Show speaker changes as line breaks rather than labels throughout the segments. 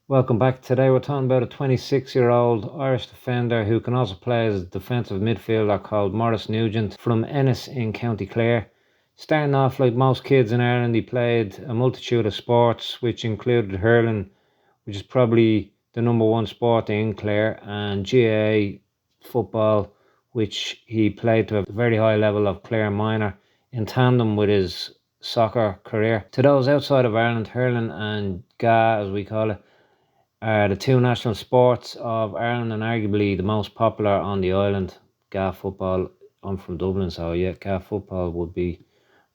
Welcome back. Today we're talking about a 26-year-old Irish defender who can also play as a defensive midfielder called Maurice Nugent from Ennis in County Clare. Starting off like most kids in Ireland, he played a multitude of sports which included hurling, which is probably the number one sport in Clare, and GAA football, which he played to a very high level of Clare minor in tandem with his soccer career. To those outside of Ireland, hurling and GAA, as we call it, are the two national sports of Ireland and arguably the most popular on the island. GAA football, I'm from Dublin, so yeah, GAA football would be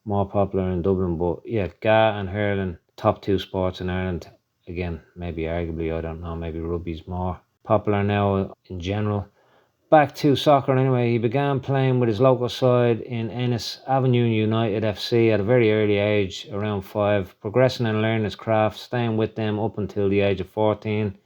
more popular in Dublin, but yeah, GAA and hurling, top two sports in Ireland. Again, maybe arguably, I don't know, maybe rugby's more popular now in general. Back to soccer anyway, he began playing with his local side in Ennis Avenue United FC at a very early age, around 5, progressing and learning his craft, staying with them up until the age of 14,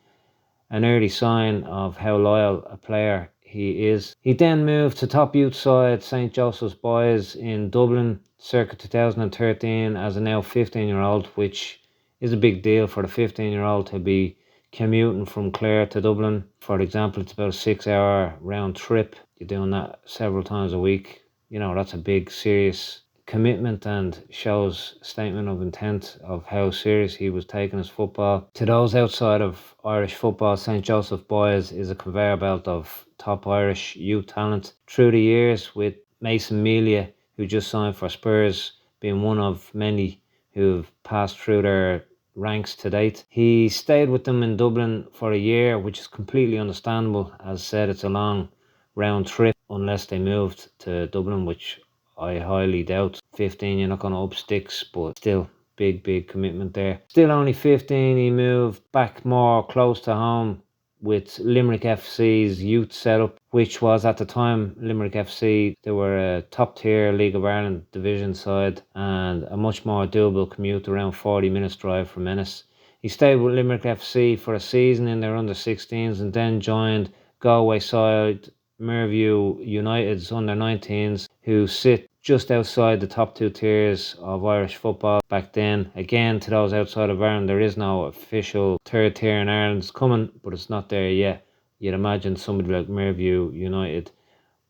an early sign of how loyal a player he is. He then moved to top youth side St Joseph's Boys in Dublin circa 2013 as a now 15-year-old, which is a big deal for the 15-year-old to be commuting from Clare to Dublin. For example, it's about a 6-hour round trip. You're doing that several times a week. You know, that's a big, serious commitment and shows a statement of intent of how serious he was taking his football. To those outside of Irish football, St Joseph Boys is a conveyor belt of top Irish youth talent through the years, with Mason Melia, who just signed for Spurs, being one of many who've passed through their ranks to date. He stayed with them in Dublin for a year, which is completely understandable. As said, it's a long round trip unless they moved to Dublin, which I highly doubt. 15, you're not going to up sticks, but still, big commitment there. Still only 15, he moved back more close to home with Limerick FC's youth setup, which was at the time Limerick FC. They were a top tier League of Ireland division side and a much more doable commute, around 40 minutes drive from Ennis. He stayed with Limerick FC for a season in their under 16s and then joined Galway side Mervue Utd's under 19s, who sit just outside the top two tiers of Irish football back then. Again, to those outside of Ireland, there is no official third tier in Ireland. It's coming, but it's not there yet. You'd imagine somebody like Mervue Utd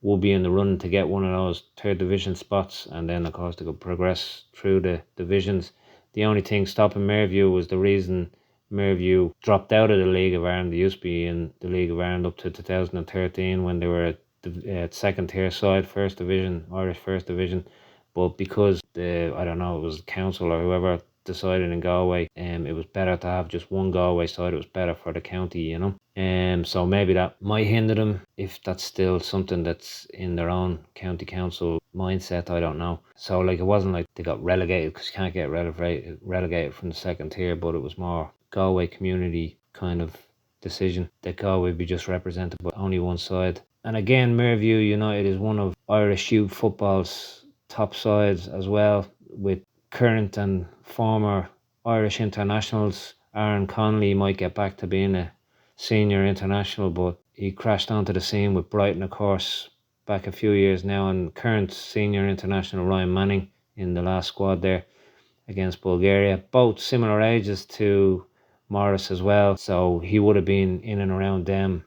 will be in the run to get one of those third division spots, and then of course they could progress through the divisions. The only thing stopping Mervue was the reason Mervue dropped out of the League of Ireland. They used to be in the League of Ireland up to 2013 when they were at second tier side, first division, Irish first division. But because I don't know, it was the council or whoever decided in Galway, it was better to have just one Galway side. It was better for the county, you know. So maybe that might hinder them if that's still something that's in their own county council mindset. I don't know. So like it wasn't like they got relegated, because you can't get relegated from the second tier, but it was more Galway community kind of decision that Galway be just represented by only one side. And again, Mervue United is one of Irish youth football's top sides as well, with current and former Irish internationals. Aaron Connolly might get back to being a senior international, but he crashed onto the scene with Brighton, of course, back a few years now, and current senior international Ryan Manning in the last squad there against Bulgaria. Both similar ages to Morris as well, so he would have been in and around them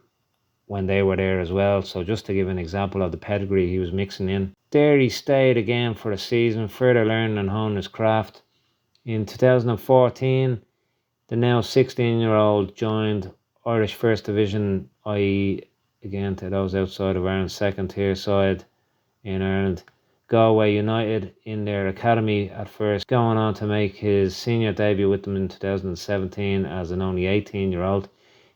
when they were there as well. So just to give an example of the pedigree he was mixing in. There he stayed again for a season, further learning and honing his craft. In 2014, the now 16-year-old joined Irish First Division, i.e. again to those outside of Ireland's second tier side in Ireland, Galway Utd in their academy at first, going on to make his senior debut with them in 2017 as an only 18-year-old.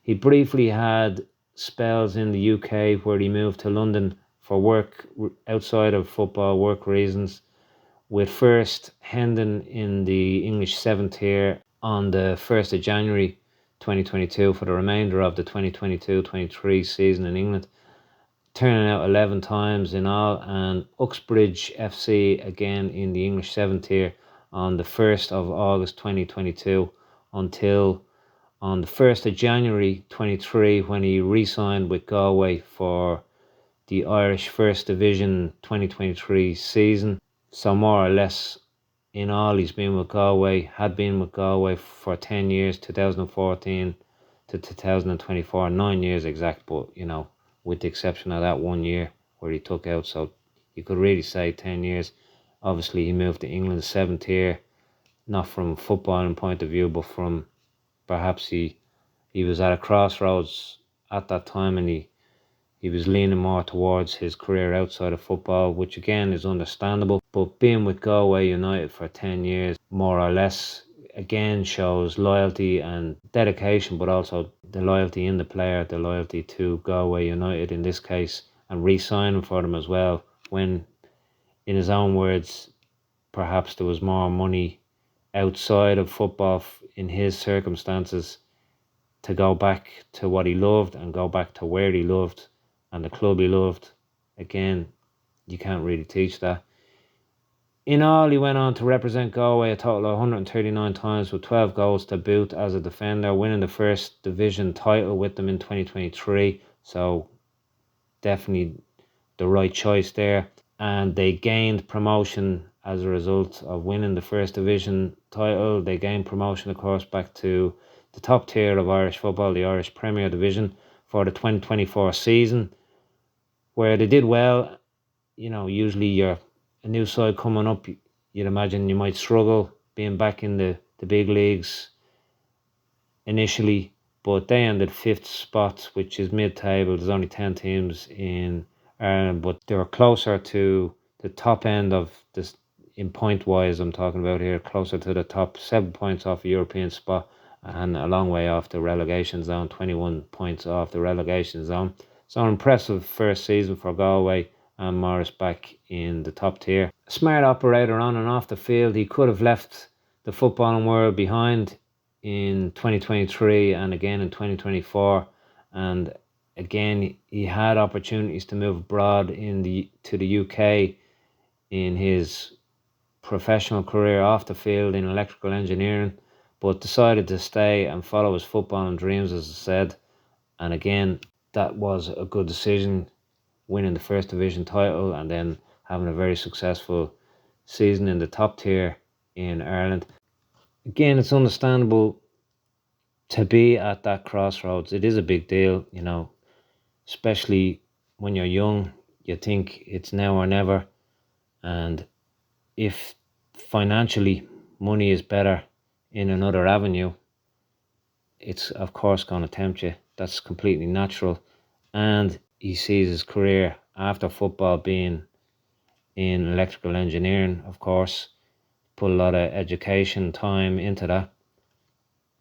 He briefly had spells in the UK where he moved to London for work outside of football, work reasons, with first Hendon in the English 7th tier on the 1st of January 2022 for the remainder of the 2022-23 season in England, turning out 11 times in all, and Uxbridge FC again in the English 7th tier on the 1st of August 2022 until on the 1st of January 23 when he re-signed with Galway for the Irish First Division 2023 season. So more or less in all, he's been with Galway, had been with Galway for 10 years, 2014 to 2024, 9 years exact, but with the exception of that 1 year where he took out, so you could really say 10 years. Obviously he moved to England's 7th tier, not from a footballing point of view, but from perhaps he was at a crossroads at that time, and he was leaning more towards his career outside of football, which again is understandable. But being with Galway United for 10 years, more or less, again shows loyalty and dedication, but also the loyalty in the player, the loyalty to Galway United in this case, and re-signing for them as well, when, in his own words, perhaps there was more money outside of football in his circumstances to go back to what he loved and go back to where he loved and the club he loved. Again, you can't really teach that. In all, he went on to represent Galway a total of 139 times with 12 goals to boot as a defender, winning the first division title with them in 2023. So definitely the right choice there. And they gained promotion as a result of winning the first division title. They gained promotion, of course, back to the top tier of Irish football, the Irish Premier Division, for the 2024 season, where they did well. Usually you're a new side coming up, you'd imagine you might struggle being back in the big leagues initially, but they ended 5th spot, which is mid-table. There's only 10 teams in Ireland, but they were closer to the top end of this, in point-wise I'm talking about here, closer to the top, 7 points off a European spot, and a long way off the relegation zone, 21 points off the relegation zone. So an impressive first season for Galway, and Maurice back in the top tier. A smart operator on and off the field. He could have left the footballing world behind in 2023 and again in 2024, and again he had opportunities to move abroad to the UK in his professional career off the field in electrical engineering, but decided to stay and follow his footballing dreams, as I said. And again, that was a good decision, winning the first division title and then having a very successful season in the top tier in Ireland. Again, it's understandable to be at that crossroads. It is a big deal, especially when you're young. You think it's now or never, and if financially money is better in another avenue, it's of course going to tempt you. That's completely natural. And he sees his career after football being in electrical engineering, of course, put a lot of education time into that.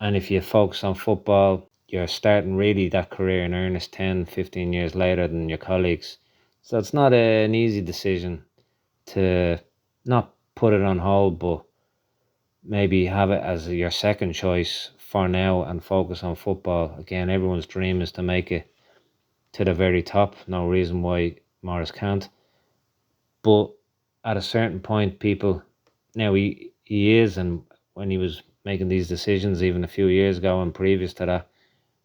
And if you focus on football, you're starting really that career in earnest 10, 15 years later than your colleagues. So it's not an easy decision to not put it on hold, but maybe have it as your second choice for now and focus on football. Again, everyone's dream is to make it to the very top. No reason why Maurice can't. But at a certain point, people, now he is, and when he was making these decisions even a few years ago and previous to that,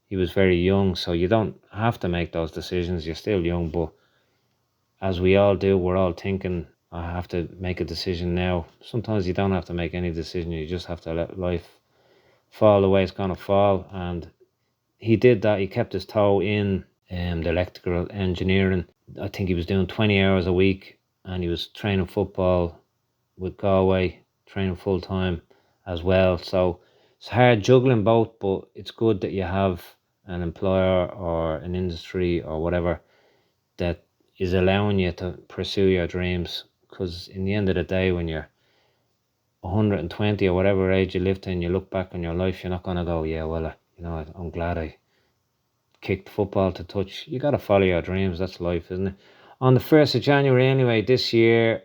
he was very young, so you don't have to make those decisions. You're still young, but as we all do, we're all thinking, I have to make a decision now. Sometimes you don't have to make any decision. You just have to let life fall the way it's going to fall. And he did that. He kept his toe in the electrical engineering. I think he was doing 20 hours a week, and he was training football with Galway, training full time as well. So it's hard juggling both, but it's good that you have an employer or an industry or whatever that is allowing you to pursue your dreams. Because in the end of the day, when you're 120 or whatever age you live to, and you look back on your life, you're not going to go, yeah, well, I'm glad I kicked football to touch. You got to follow your dreams. That's life, isn't it? On the 1st of January anyway, this year,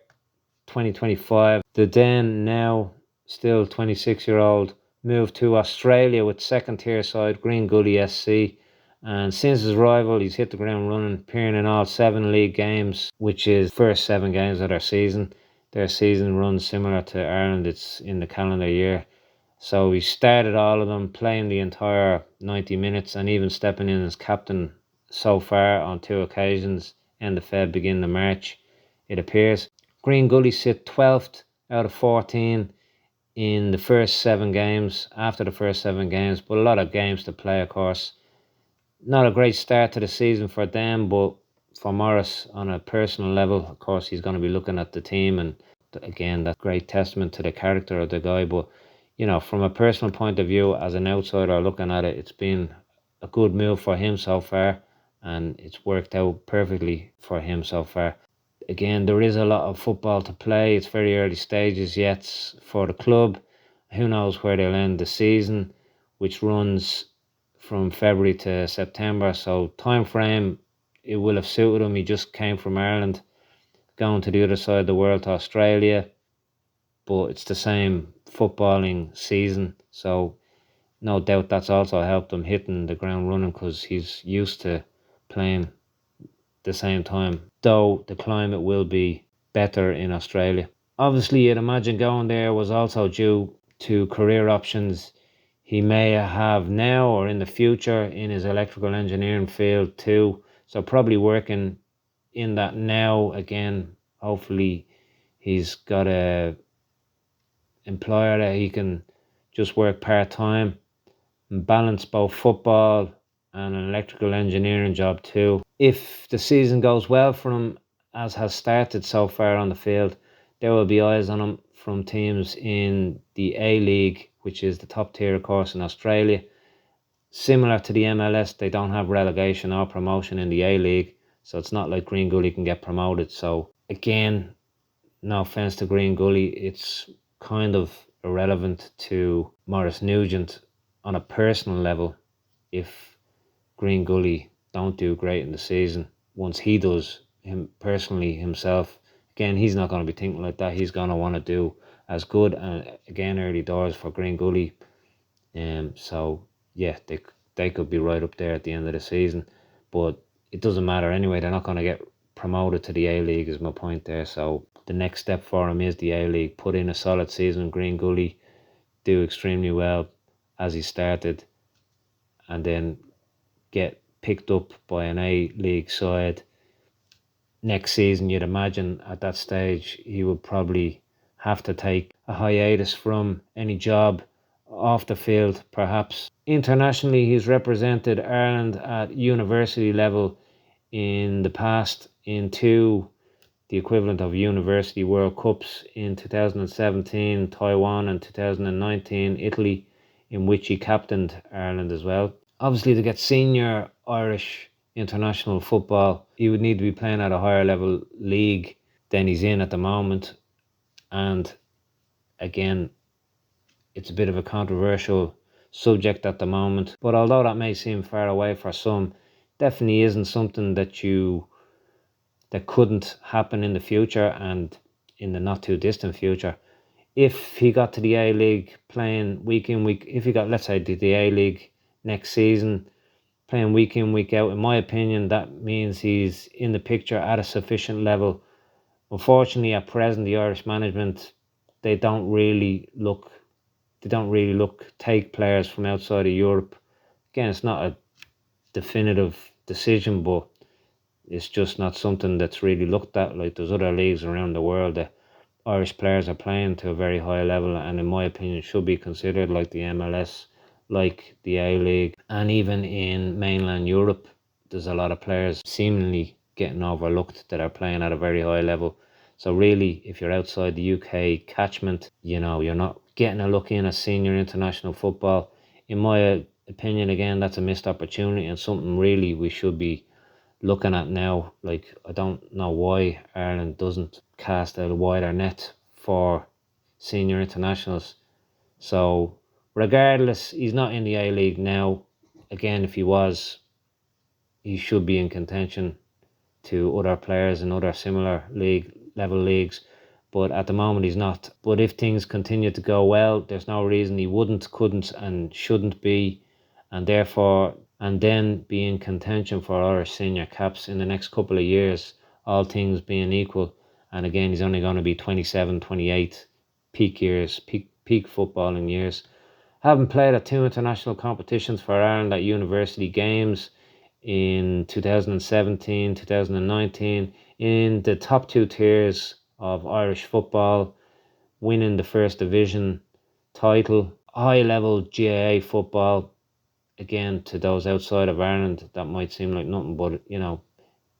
2025, the then now still 26-year-old moved to Australia with second tier side Gully SC, and since his arrival he's hit the ground running, appearing in all 7 league games, which is first 7 games of their season. Their season runs similar to Ireland, it's in the calendar year. So he started all of them, playing the entire 90 minutes and even stepping in as captain so far on 2 occasions, end of Feb, beginning of March, it appears. Gully sit 12th out of 14 in the first 7 games, after the first 7 games, but a lot of games to play, of course. Not a great start to the season for them, but for Maurice, on a personal level, of course, he's going to be looking at the team, and again, that's great testament to the character of the guy. But from a personal point of view, as an outsider looking at it, it's been a good move for him so far, and it's worked out perfectly for him so far. Again, there is a lot of football to play. It's very early stages yet for the club. Who knows where they'll end the season, which runs from February to September. So time frame, it will have suited him. He just came from Ireland, going to the other side of the world to Australia, but it's the same footballing season. So no doubt that's also helped him hitting the ground running, because he's used to playing the same time, though the climate will be better in Australia. Obviously, you'd imagine going there was also due to career options he may have now or in the future in his electrical engineering field too. So probably working in that now again. Hopefully he's got a employer that he can just work part-time and balance both football and an electrical engineering job too. If the season goes well for him, as has started so far on the field, there will be eyes on him from teams in the A-League, which is the top tier, of course, in Australia. Similar to the MLS, they don't have relegation or promotion in the A-League, so it's not like Green Gully can get promoted. So again, no offence to Green Gully, it's kind of irrelevant to Maurice Nugent on a personal level if Green Gully don't do great in the season. Once he does, him personally himself, again, he's not going to be thinking like that. He's going to want to do as good, and again, early doors for Green Gully. So yeah, they could be right up there at the end of the season, but it doesn't matter anyway. They're not going to get promoted to the A-League, is my point there. So the next step for him is the A-League. Put in a solid season, Green Gully, do extremely well as he started, and then get picked up by an A-League side next season. You'd imagine at that stage he would probably have to take a hiatus from any job off the field, perhaps. Internationally, he's represented Ireland at university level in the past in the equivalent of University World Cups in 2017, Taiwan, and 2019, Italy, in which he captained Ireland as well. Obviously, to get senior Irish international football, he would need to be playing at a higher level league than he's in at the moment. And again, it's a bit of a controversial subject at the moment. But although that may seem far away for some, definitely isn't something that couldn't happen in the future and in the not too distant future. If he got to the A-League playing week in, if he got, let's say, to the A-League next season, playing week in, week out, in my opinion, that means he's in the picture at a sufficient level. Unfortunately, at present, the Irish management, they don't really take players from outside of Europe. Again, it's not a definitive decision, but it's just not something that's really looked at. Like, there's other leagues around the world that Irish players are playing to a very high level, and in my opinion should be considered, like the MLS, like the A-League, and even in mainland Europe there's a lot of players seemingly getting overlooked that are playing at a very high level. So really, if you're outside the UK catchment, you're not getting a look in at senior international football. In my opinion, again, that's a missed opportunity and something really we should be looking at now. Like, I don't know why Ireland doesn't cast a wider net for senior internationals. So regardless, he's not in the A-League now. Again, if he was, he should be in contention to other players in other similar level leagues, but at the moment he's not. But if things continue to go well, there's no reason he wouldn't, couldn't, and shouldn't be, and then be in contention for Irish senior caps in the next couple of years, all things being equal. And again, he's only going to be 27, 28, peak footballing years. Having played at 2 international competitions for Ireland at university games in 2017, 2019, in the top 2 tiers of Irish football, winning the first division title, high level GAA football. Again, to those outside of Ireland, that might seem like nothing, but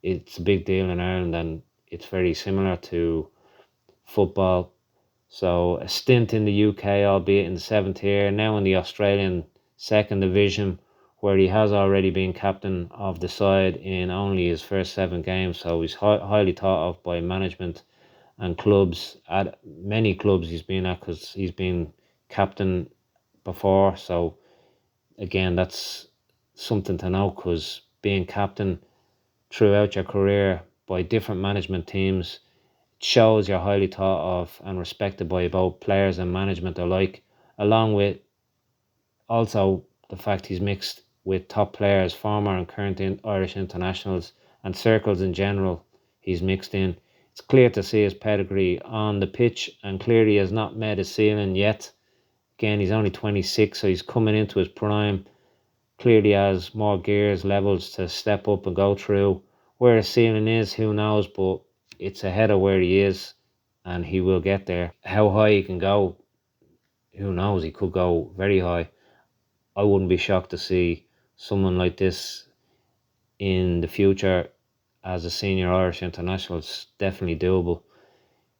it's a big deal in Ireland, and it's very similar to football. So a stint in the UK, albeit in the 7th tier, now in the Australian 2nd division, where he has already been captain of the side in only his first 7 games. So he's highly thought of by management and clubs. At many clubs he's been at, because he's been captain before. So again, that's something to know, because being captain throughout your career by different management teams shows you're highly thought of and respected by both players and management alike, along with also the fact he's mixed with top players, former and current Irish internationals, and circles in general he's mixed in. It's clear to see his pedigree on the pitch, and clearly has not met his ceiling yet. Again, he's only 26, so he's coming into his prime. Clearly has more gears, levels to step up and go through. Where his ceiling is, who knows, but it's ahead of where he is, and he will get there. How high he can go, who knows? He could go very high. I wouldn't be shocked to see someone like this in the future as a senior Irish international. It's definitely doable.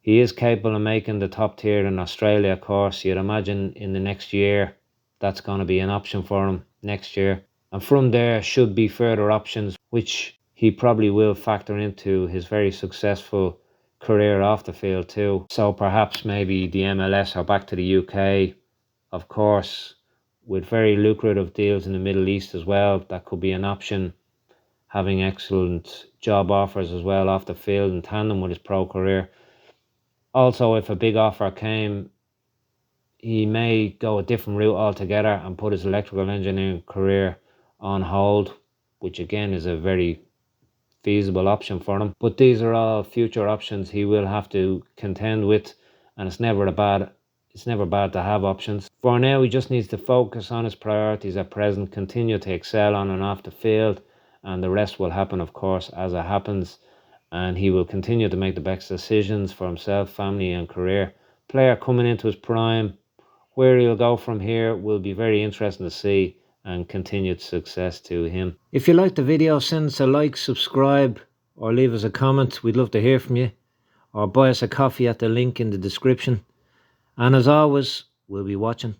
He is capable of making the top tier in Australia, of course. You'd imagine in the next year that's going to be an option for him next year. And from there should be further options, which he probably will factor into his very successful career off the field too. So perhaps maybe the MLS or back to the UK, of course, with very lucrative deals in the Middle East as well. That could be an option. Having excellent job offers as well off the field in tandem with his pro career. Also, if a big offer came, he may go a different route altogether and put his electrical engineering career on hold, which again is a very feasible option for him. But these are all future options he will have to contend with, and it's never bad to have options. For now, he just needs to focus on his priorities at present, continue to excel on and off the field, and the rest will happen, of course, as it happens. And he will continue to make the best decisions for himself, family and career. Player coming into his prime. Where he'll go from here will be very interesting to see, and continued success to him. If you liked the video, send us a like, subscribe, or leave us a comment. We'd love to hear from you. Or buy us a coffee at the link in the description. And as always, we'll be watching.